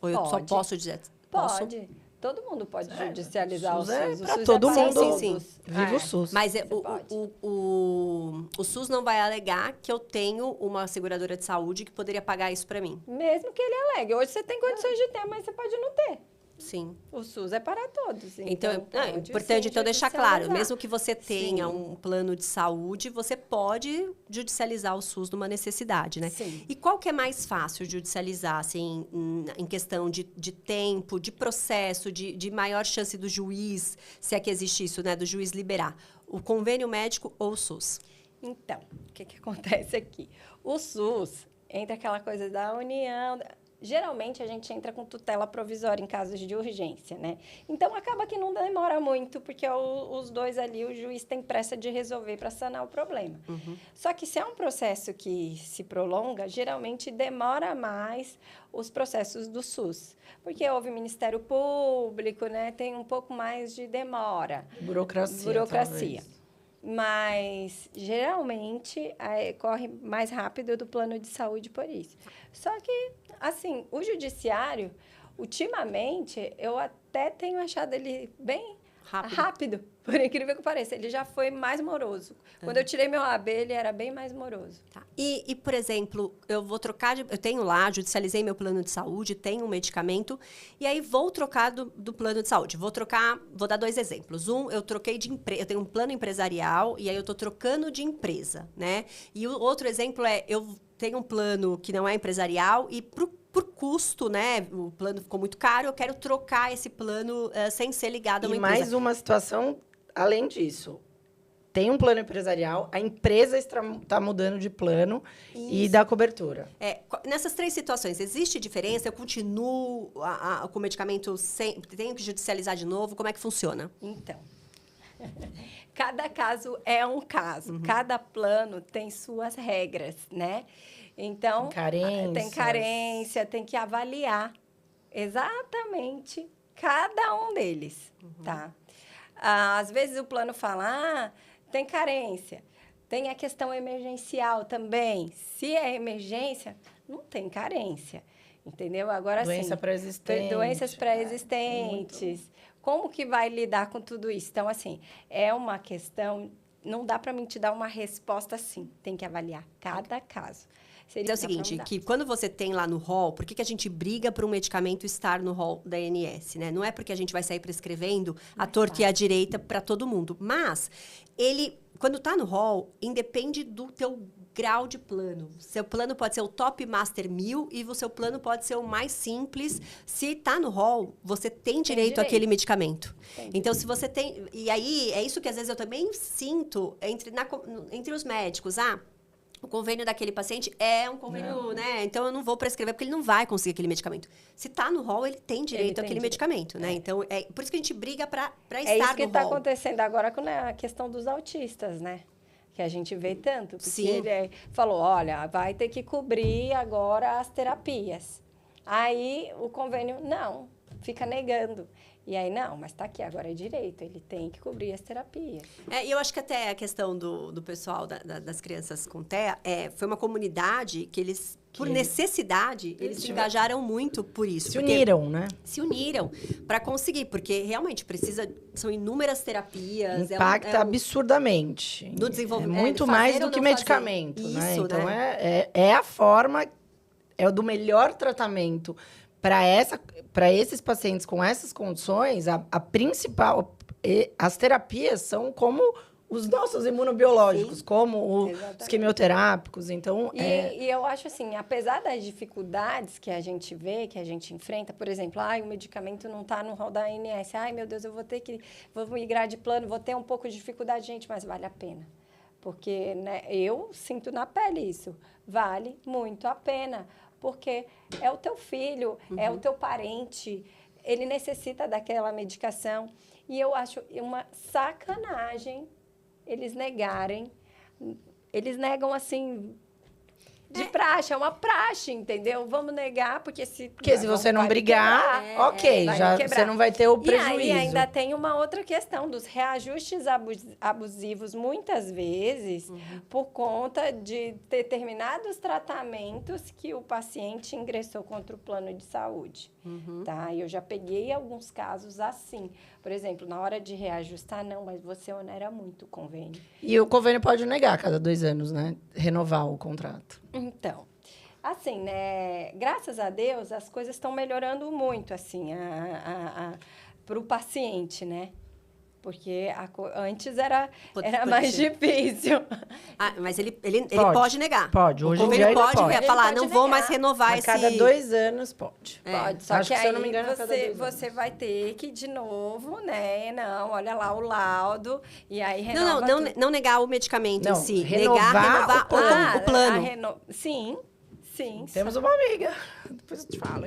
Ou eu só posso dizer? Pode. Todo mundo pode judicializar o SUS. O SUS todo mundo. Sim. Viva o SUS. Mas o SUS não vai alegar que eu tenho uma seguradora de saúde que poderia pagar isso para mim? Mesmo que ele alegue. Hoje você tem condições de ter, mas você pode não ter. Sim. O SUS é para todos. Então é importante deixar claro, mesmo que você tenha um plano de saúde, você pode judicializar o SUS numa necessidade, né? Sim. E qual que é mais fácil judicializar, assim, em questão de tempo, de processo, de maior chance do juiz, se é que existe isso, né? Do juiz liberar. O convênio médico ou o SUS? Então, o que acontece aqui? O SUS entra aquela coisa da união... Geralmente, a gente entra com tutela provisória em casos de urgência, né? Então, acaba que não demora muito, porque os dois ali, o juiz tem pressa de resolver para sanar o problema. Só que se é um processo que se prolonga, geralmente demora mais os processos do SUS. Porque houve Ministério Público, né? Tem um pouco mais de demora. Burocracia. Talvez. Mas, geralmente, corre mais rápido do plano de saúde por isso. Só que, assim, o judiciário, ultimamente, eu até tenho achado ele bem rápido, por incrível que pareça. Ele já foi mais moroso. Quando eu tirei meu AB, ele era bem mais moroso. Tá. E, por exemplo, eu vou trocar eu tenho lá, judicializei meu plano de saúde, tenho um medicamento, e aí vou trocar do plano de saúde. Vou dar 2 exemplos. Eu troquei de empresa, eu tenho um plano empresarial, e aí eu estou trocando de empresa, né? E o outro exemplo eu tenho um plano que não é empresarial, e por custo, né? O plano ficou muito caro, eu quero trocar esse plano sem ser ligado a uma empresa. E mais uma situação, além disso. Tem um plano empresarial, a empresa está mudando de plano e dá cobertura. Nessas 3 situações, existe diferença? Eu continuo com o medicamento tenho que judicializar de novo? Como é que funciona? Então, cada caso é um caso. Cada plano tem suas regras, né? Então, tem carência, tem que avaliar exatamente cada um deles, tá? Às vezes o plano fala, tem carência, tem a questão emergencial também. Se é emergência, não tem carência, entendeu? Agora Doença pré-existente. Doenças pré-existentes. Como que vai lidar com tudo isso? Então, assim, é uma questão... Não dá para mim te dar uma resposta assim. Tem que avaliar cada caso. É o seguinte, que quando você tem lá no rol, por que a gente briga para um medicamento estar no rol da ANS, né? Não é porque a gente vai sair prescrevendo a torta e a direita para todo mundo. Mas, quando está no rol, independe do teu grau de plano. Seu plano pode ser o Top Master 1000 e o seu plano pode ser o mais simples. Se está no rol, você tem direito àquele medicamento. Então, se você tem... E aí, é isso que às vezes eu também sinto entre os médicos. O convênio daquele paciente é um convênio, né? Então, eu não vou prescrever, porque ele não vai conseguir aquele medicamento. Se está no rol, ele tem direito àquele medicamento, né? Então, por isso que a gente briga para estar no rol. É isso que está acontecendo agora com a questão dos autistas, né? Que a gente vê tanto. Porque ele falou, olha, vai ter que cobrir agora as terapias. Aí, o convênio, não, fica negando. E aí, não, mas tá aqui, agora é direito, ele tem que cobrir as terapias. E eu acho que até a questão do pessoal das crianças com TEA, foi uma comunidade que eles, por necessidade, eles se engajaram muito por isso. Se uniram, né? Se uniram para conseguir, porque realmente são inúmeras terapias. Impacta absurdamente. No desenvolvimento. É muito mais do que medicamento, né? Então, é a forma, é o do melhor tratamento para esses pacientes com essas condições. A principal, as terapias são como os nossos imunobiológicos, como os quimioterápicos. Então, e eu acho assim, apesar das dificuldades que a gente vê, que a gente enfrenta, por exemplo, o medicamento não está no rol da ANS, meu Deus, vou migrar de plano, vou ter um pouco de dificuldade, gente, mas vale a pena. Porque, né, eu sinto na pele isso, vale muito a pena, porque é o teu filho, é o teu parente, ele necessita daquela medicação. E eu acho uma sacanagem eles negarem. Eles negam, assim, de praxe, é uma praxe, entendeu? Vamos negar, porque se você não brigar, ok, já você não vai ter o prejuízo. E aí ainda tem uma outra questão dos reajustes abusivos, muitas vezes, por conta de determinados tratamentos que o paciente ingressou contra o plano de saúde. Tá? Eu já peguei alguns casos assim. Por exemplo, na hora de reajustar, não, mas você onera muito o convênio. E o convênio pode negar a cada 2 anos, né? Renovar o contrato. Então, assim, né? Graças a Deus, as coisas estão melhorando muito, assim, para o paciente, né? Porque antes era mais difícil. Mas ele pode negar. Pode. Hoje em dia ele pode falar, não vou mais renovar esse... A cada 2 anos pode. Pode, só Acho que se eu não me engano, você vai ter que, de novo, né? Não, olha lá o laudo, e aí renova não negar o medicamento em si. Renovar o plano. Sim. Temos uma amiga. Depois eu te falo.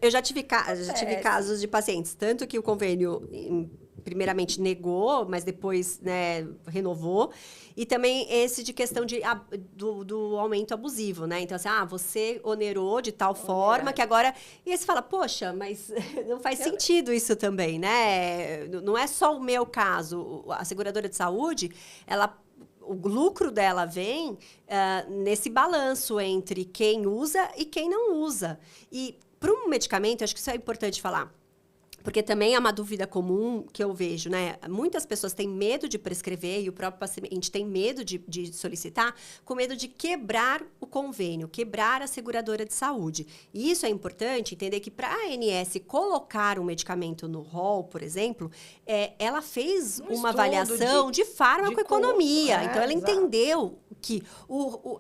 Eu já tive casos de pacientes. Tanto que o convênio, primeiramente, negou, mas depois, né, renovou. E também esse de questão do aumento abusivo, né? Então, assim, você onerou de tal forma que agora... E aí você fala, poxa, mas não faz sentido isso também, né? Não é só o meu caso. A seguradora de saúde, o lucro dela vem nesse balanço entre quem usa e quem não usa. E para um medicamento, acho que isso é importante falar, porque também é uma dúvida comum que eu vejo, né? Muitas pessoas têm medo de prescrever e o próprio paciente tem medo de solicitar, com medo de quebrar o convênio, quebrar a seguradora de saúde. E isso é importante entender que para a ANS colocar um medicamento no rol, por exemplo, ela fez uma avaliação de farmacoeconomia. Então, ela entendeu que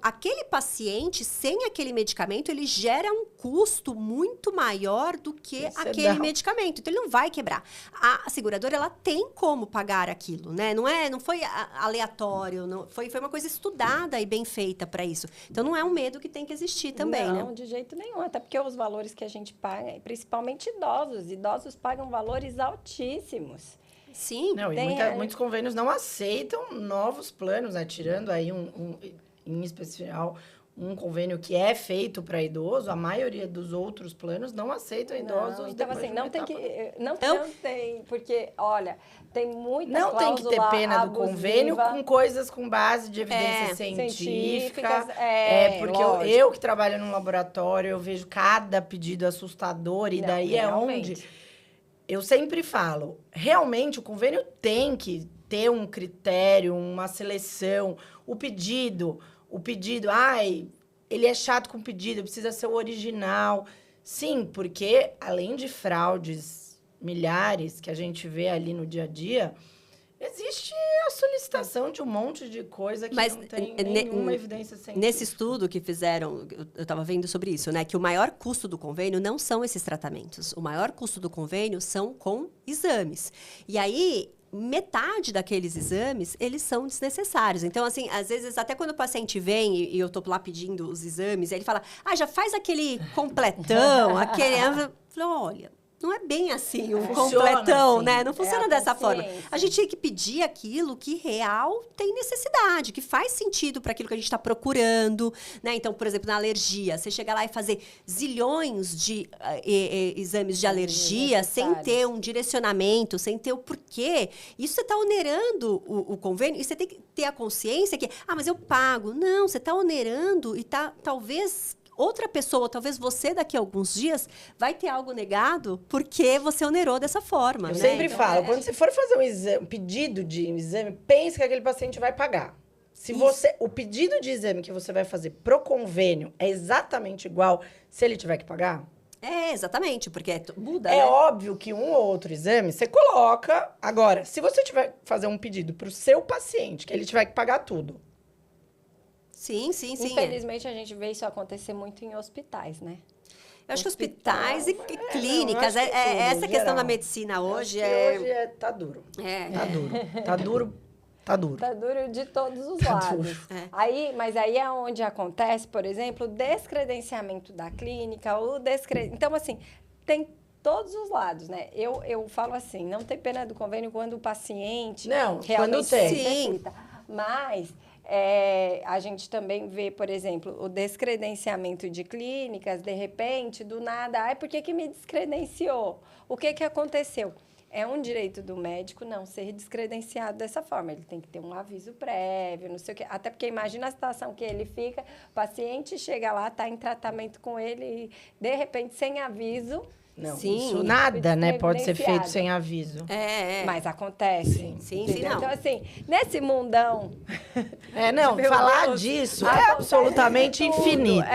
aquele paciente, sem aquele medicamento, ele gera um custo muito maior do que aquele medicamento. Então, ele não vai quebrar. A seguradora, ela tem como pagar aquilo, né? Não foi aleatório, foi uma coisa estudada e bem feita para isso. Então, não é um medo que tem que existir também, né? Não, de jeito nenhum. Até porque os valores que a gente paga, principalmente idosos pagam valores altíssimos. Sim. Não, e muitos convênios não aceitam novos planos, né? Tirando aí em especial um convênio que é feito para idoso, a maioria dos outros planos não aceitam idosos. Então, assim, não tem, porque, olha, tem muita não tem que ter pena do convênio com coisas com base de evidência científica. Porque eu que trabalho num laboratório, eu vejo cada pedido assustador, e daí realmente. É onde eu sempre falo, realmente o convênio tem que ter um critério, uma seleção, o pedido, ele é chato com o pedido, precisa ser o original. Sim, porque além de fraudes milhares que a gente vê ali no dia a dia, existe a solicitação de um monte de coisa que não tem nenhuma evidência científica. Nesse estudo que fizeram, eu estava vendo sobre isso, né? Que o maior custo do convênio não são esses tratamentos. O maior custo do convênio são com exames. E aí, metade daqueles exames, eles são desnecessários. Então, assim, às vezes, até quando o paciente vem e eu tô lá pedindo os exames, ele fala, já faz aquele completão, aquele... Eu falo, olha... não é bem assim, um Funciona completão, assim. né? Não funciona a dessa forma. consciência. A gente tem que pedir aquilo que real tem necessidade, que faz sentido para aquilo que a gente está procurando, né? Então, por exemplo, na alergia, você chegar lá e fazer zilhões de exames de alergia sem ter um direcionamento, sem ter o porquê, isso você está onerando o convênio e você tem que ter a consciência que, mas eu pago. Não, você está onerando e talvez outra pessoa, talvez você daqui a alguns dias, vai ter algo negado porque você onerou dessa forma. Eu né? sempre Então, falo, quando você for fazer um pedido de exame, pense que aquele paciente vai pagar. Se o pedido de exame que você vai fazer pro convênio é exatamente igual se ele tiver que pagar, exatamente, porque muda, é né? óbvio que um ou outro exame você coloca. Agora, se você tiver que fazer um pedido pro seu paciente, que ele tiver que pagar tudo. Sim. Infelizmente, a gente vê isso acontecer muito em hospitais, né? Eu acho que hospitais e clínicas, não, acho que tudo, essa em questão geral. da medicina hoje Hoje tá duro. Tá duro. Tá duro. Tá duro. Tá duro de todos os Tá lados. duro. Mas aí é onde acontece, por exemplo, o descredenciamento da clínica, Então, assim, tem todos os lados, né? Eu falo assim, não tem pena do convênio quando o paciente Não, realmente quando tem. necessita. Mas a gente também vê, por exemplo, o descredenciamento de clínicas, de repente, do nada, por que me descredenciou? O que aconteceu? É um direito do médico não ser descredenciado dessa forma. Ele tem que ter um aviso prévio, não sei o quê. Até porque imagina a situação que ele fica, o paciente chega lá, está em tratamento com ele e, de repente, sem aviso... Não, Sim. isso nada, né, pode ser feito Descredenciado. sem aviso. Mas acontece. Sim, Entendeu? não. Então, assim, nesse mundão... Não, falar Deus, disso é acontece absolutamente tudo. infinito.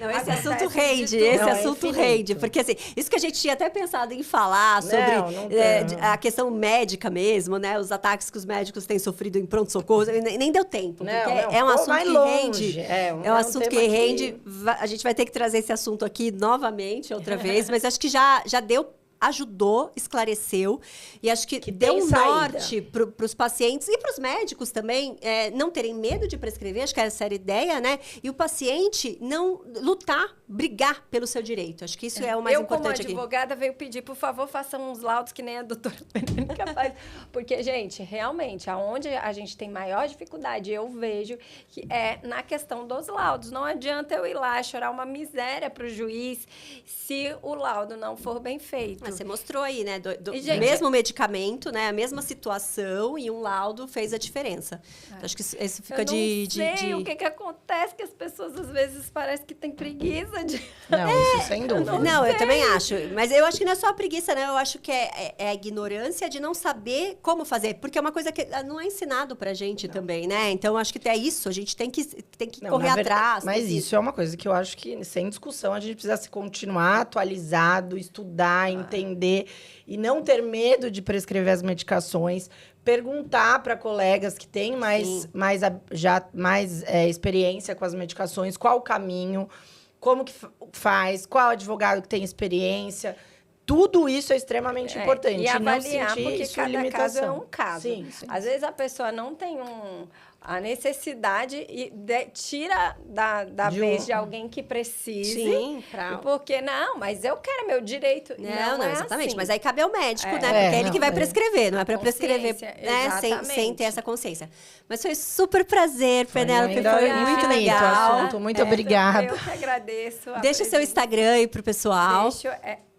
Não, esse Acontece assunto de rende, tudo. esse Não, é assunto infinito. rende. Porque, assim, isso que a gente tinha até pensado em falar sobre Não tem. a questão médica mesmo, né? Os ataques que os médicos têm sofrido em pronto-socorro, nem deu tempo. Não, porque não, é um pô, assunto vai que longe. rende. É um assunto que tema rende. A gente vai ter que trazer esse assunto aqui novamente, outra vez, mas acho que já deu. Ajudou, esclareceu e acho que deu tem um saída. norte para os pacientes e para os médicos também não terem medo de prescrever, acho que essa era a ideia, né? E o paciente não lutar, brigar pelo seu direito. Acho que isso é o mais importante aqui. Eu, como advogada, venho pedir, por favor, façam uns laudos que nem a doutora Verônica faz. Porque, gente, realmente, aonde a gente tem maior dificuldade, eu vejo que é na questão dos laudos. Não adianta eu ir lá chorar uma miséria para o juiz se o laudo não for bem feito. Você mostrou aí, né? Do E, gente, mesmo medicamento, né? A mesma situação e um laudo fez a diferença. Então, acho que isso fica eu não sei o que acontece, que as pessoas, às vezes, parece que tem preguiça de... Não, isso sem dúvida. Não, eu também acho. Mas eu acho que não é só a preguiça, né? Eu acho que é a ignorância de não saber como fazer. Porque é uma coisa que não é ensinado pra gente também, né? Então, eu acho que é isso. A gente tem que Não, correr na verdade, atrás. Mas isso é uma coisa que eu acho que, sem discussão, a gente precisa se continuar atualizado, estudar, entender e não ter medo de prescrever as medicações, perguntar para colegas que têm mais experiência com as medicações, qual o caminho, como que faz, qual advogado que tem experiência. Tudo isso é extremamente importante. E avaliar, não sentir porque isso cada limitação. caso é um caso. Sim. Às vezes a pessoa não tem a necessidade e tira da vez de alguém que precise. Sim, Porque, mas eu quero meu direito. Não, é exatamente. assim. Mas aí cabe ao médico, né? Porque é ele que vai prescrever, não é para prescrever sem ter essa consciência. Mas foi super prazer, Penélope. Foi muito infinito legal. o assunto. Muito obrigada. Eu que agradeço. Deixa seu Instagram aí pro pessoal.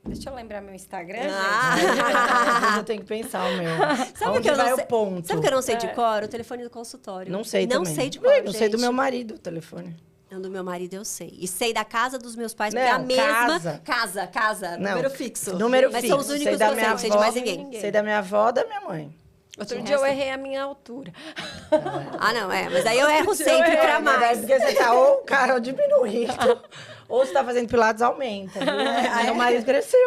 Deixa eu lembrar meu Instagram, Às vezes eu tenho que pensar o meu. Sabe Onde que eu não vai sei, o ponto? Sabe que eu não sei de cor? O telefone do consultório. Não sei Não também. sei de cor, Não sei do gente. meu marido o telefone. Não, do meu marido eu sei. E sei da casa dos meus pais, Não, porque é a mesma... casa. Casa. Não, Número fixo. Número Mas fixo. são os únicos sei que da eu sei, minha não sei de avó, mais ninguém. Sei da minha avó, da minha mãe. Outro dia eu errei a minha altura. Ah, não, mas aí eu erro sempre pra mais. Porque você tá ou, cara, diminuindo, ou você tá fazendo pilates, aumenta. Viu? Meu marido cresceu.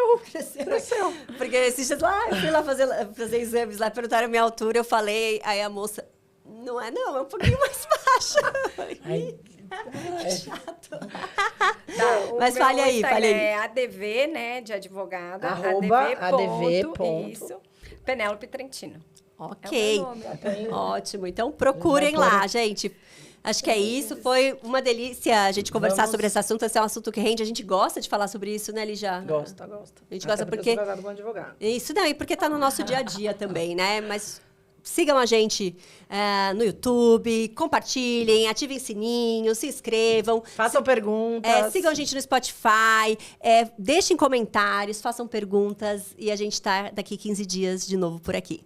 Porque esses dias lá, eu fui lá fazer exames lá, perguntaram a minha altura, eu falei, aí a moça, não, é um pouquinho mais baixa. Eu falei, que chato. Mas fale aí, fale aí. É ADV, né, de advogada. @adv. Isso. Penélope Trentino. Ok. É o meu nome. Ótimo. Então procurem lá, gente. Acho que é isso. Foi uma delícia a gente conversar Vamos. sobre esse assunto. Esse é um assunto que rende. A gente gosta de falar sobre isso, né, Lígia? Gosta. A gente gosta Até porque... eu sou casado com um advogado. Isso não, e porque tá no nosso dia a dia também, né? Mas sigam a gente no YouTube, compartilhem, ativem sininho, se inscrevam. Façam perguntas. Sigam a gente no Spotify, deixem comentários, façam perguntas. E a gente tá daqui 15 dias de novo por aqui.